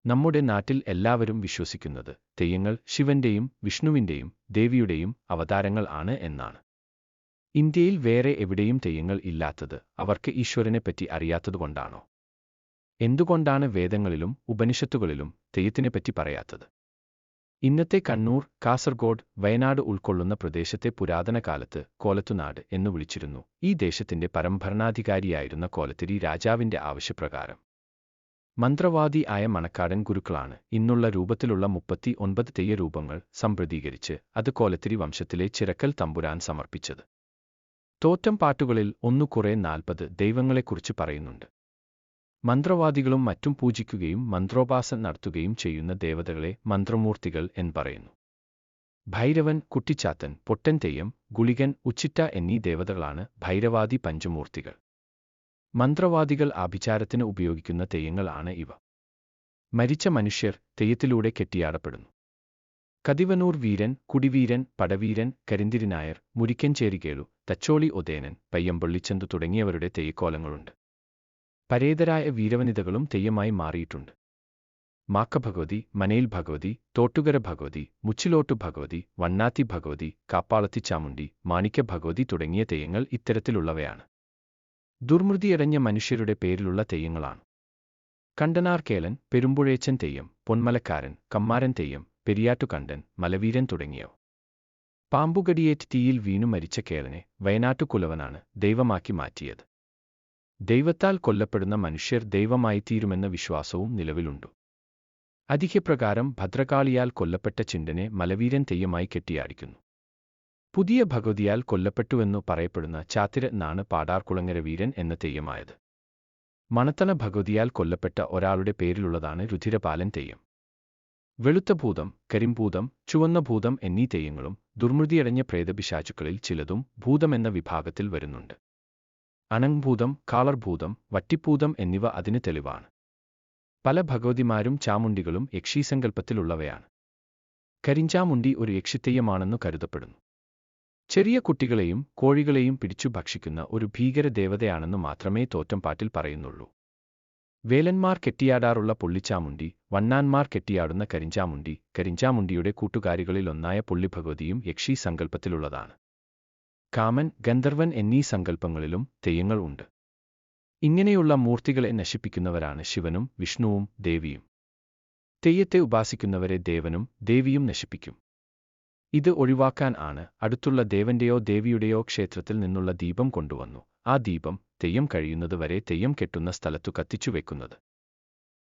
നമ്മുടെ നാട്ടിൽ എല്ലാവരും വിശ്വസിക്കുന്നത് തെയ്യങ്ങൾ ശിവന്റെയും വിഷ്ണുവിന്റെയും ദേവിയുടെയും അവതാരങ്ങൾ ആണ് എന്നാണ്. ഇന്ത്യയിൽ വേറെ എവിടെയും തെയ്യങ്ങൾ ഇല്ലാത്തത് അവർക്ക് ഈശ്വരനെപ്പറ്റി അറിയാത്തതുകൊണ്ടാണോ? എന്തുകൊണ്ടാണ് വേദങ്ങളിലും ഉപനിഷത്തുകളിലും തെയ്യത്തിനെപ്പറ്റി പറയാത്തത്? ഇന്നത്തെ കണ്ണൂർ, കാസർഗോഡ്, വയനാട് ഉൾക്കൊള്ളുന്ന പ്രദേശത്തെ പുരാതന കാലത്ത് കോലത്തുനാട് എന്നു വിളിച്ചിരുന്നു. ഈ ദേശത്തിന്റെ പരംഭരണാധികാരിയായിരുന്ന കോലത്തിരി രാജാവിന്റെ ആവശ്യപ്രകാരം മന്ത്രവാദി ആയ മണക്കാടൻ ഗുരുക്കളാണ് ഇന്നുള്ള രൂപത്തിലുള്ള 39 തെയ്യരൂപങ്ങൾ സംപ്രദീകരിച്ച് അത് കോലത്തിരി വംശത്തിലെ ചിറക്കൽ തമ്പുരാൻ സമർപ്പിച്ചത്. തോറ്റം പാട്ടുകളിൽ ഒന്നുകുറെ 40 ദൈവങ്ങളെക്കുറിച്ച് പറയുന്നുണ്ട്. മന്ത്രവാദികളും മറ്റും പൂജിക്കുകയും മന്ത്രോപാസന നടത്തുകയും ചെയ്യുന്ന ദേവതകളെ മന്ത്രമൂർത്തികൾ എന്ന് പറയുന്നു. ഭൈരവൻ, കുട്ടിച്ചാത്തൻ, പൊട്ടൻ തെയ്യം, ഗുളികൻ, ഉച്ചിട്ട എന്നീ ദേവതകളാണ് ഭൈരവാദി പഞ്ചമൂർത്തികൾ. മന്ത്രവാദികൾ ആഭിചാരത്തിന് ഉപയോഗിക്കുന്ന തെയ്യങ്ങൾ ആണ് ഇവ. മരിച്ച മനുഷ്യർ തെയ്യത്തിലൂടെ കെട്ടിയാടപ്പെടുന്നു. കതിവനൂർ വീരൻ, കുടിവീരൻ, പടവീരൻ, കരിന്തിരിനായർ, മുരിക്കഞ്ചേരികേളു, തച്ചോളി ഒതേനൻ, പയ്യമ്പള്ളിച്ചന്തു തുടങ്ങിയവരുടെ തെയ്യക്കോലങ്ങളുണ്ട്. പരേതരായ വീരവനിതകളും തെയ്യമായി മാറിയിട്ടുണ്ട്. മാക്കഭഗവതി, മനയിൽ ഭഗവതി, തോട്ടുകര ഭഗവതി, മുച്ചിലോട്ടു ഭഗവതി, വണ്ണാത്തി ഭഗവതി, കാപ്പാളത്തി ചാമുണ്ടി, മാണിക്യ ഭഗവതി തുടങ്ങിയ തെയ്യങ്ങൾ ഇത്തരത്തിലുള്ളവയാണ്. ദുർമൃതിയടഞ്ഞ മനുഷ്യരുടെ പേരിലുള്ള തെയ്യങ്ങളാണ്. കണ്ടനാർ കേളൻ, പെരുമ്പുഴേച്ചൻ തെയ്യം, പൊന്മലക്കാരൻ, കമ്മാരൻ തെയ്യം, പെരിയാട്ടുകണ്ടൻ, മലവീരൻ തുടങ്ങിയവ. പാമ്പുകടിയേറ്റ് തീയിൽ വീണു മരിച്ച കേളനെ വയനാട്ടുകുലവനാണ് ദൈവമാക്കി മാറ്റിയത്. ദൈവത്താൽ കൊല്ലപ്പെടുന്ന മനുഷ്യർ ദൈവമായി തീരുമെന്ന വിശ്വാസവും നിലവിലുണ്ട്. ഐതിഹ്യപ്രകാരം ഭദ്രകാളിയാൽ കൊല്ലപ്പെട്ട ചിണ്ടനെ മലവീരൻ തെയ്യമായി കെട്ടിയാടിക്കുന്നു. പുതിയ ഭഗവതിയാൽ കൊല്ലപ്പെട്ടുവെന്നു പറയപ്പെടുന്ന ചാത്തിര എന്നാണ് പാടാർകുളങ്ങര വീരൻ എന്ന തെയ്യമായത്. മണത്തണ ഭഗവതിയാൽ കൊല്ലപ്പെട്ട ഒരാളുടെ പേരിലുള്ളതാണ് രുധിരപാലൻ തെയ്യം. വെളുത്ത ഭൂതം, കരിമ്പൂതം, ചുവന്ന ഭൂതം എന്നീ തെയ്യങ്ങളും ദുർമൃതിയടഞ്ഞ പ്രേതപിശാചുക്കളിൽ ചിലതും ഭൂതമെന്ന വിഭാഗത്തിൽ വരുന്നുണ്ട്. അണങ്ഭൂതം, കാളർഭൂതം, വട്ടിപ്പൂതം എന്നിവ അതിന് തെളിവാണ്. പല ഭഗവതിമാരും ചാമുണ്ടികളും യക്ഷീസങ്കല്പത്തിലുള്ളവയാണ്. കരിഞ്ചാമുണ്ടി ഒരു യക്ഷിത്തെയ്യമാണെന്നു കരുതപ്പെടുന്നു. ചെറിയ കുട്ടികളെയും കോഴികളെയും പിടിച്ചു ഭക്ഷിക്കുന്ന ഒരു ഭീകര ദേവതയാണെന്നു മാത്രമേ തോറ്റംപാട്ടിൽ പറയുന്നുള്ളൂ. വേലന്മാർ കെട്ടിയാടാറുള്ള പുള്ളിച്ചാമുണ്ടി, വണ്ണാന്മാർ കെട്ടിയാടുന്ന കരിഞ്ചാമുണ്ടി, കരിഞ്ചാമുണ്ടിയുടെ കൂട്ടുകാരികളിലൊന്നായ പുള്ളിഭഗവതിയും യക്ഷീ സങ്കല്പത്തിലുള്ളതാണ്. കാമൻ, ഗന്ധർവൻ എന്നീ സങ്കല്പങ്ങളിലും തെയ്യങ്ങൾ ഉണ്ട്. ഇങ്ങനെയുള്ള മൂർത്തികളെ നശിപ്പിക്കുന്നവരാണ് ശിവനും വിഷ്ണുവും ദേവിയും. തെയ്യത്തെ ഉപാസിക്കുന്നവരെ ദേവനും ദേവിയും നശിപ്പിക്കും. ഇത് ഒഴിവാക്കാൻ ആണ് അടുത്തുള്ള ദേവന്റെയോ ദേവിയുടെയോ ക്ഷേത്രത്തിൽ നിന്നുള്ള ദീപം കൊണ്ടുവന്നു ആ ദീപം തെയ്യം കഴിയുന്നത് വരെ തെയ്യം കെട്ടുന്ന സ്ഥലത്തു കത്തിച്ചു വെക്കുന്നത്.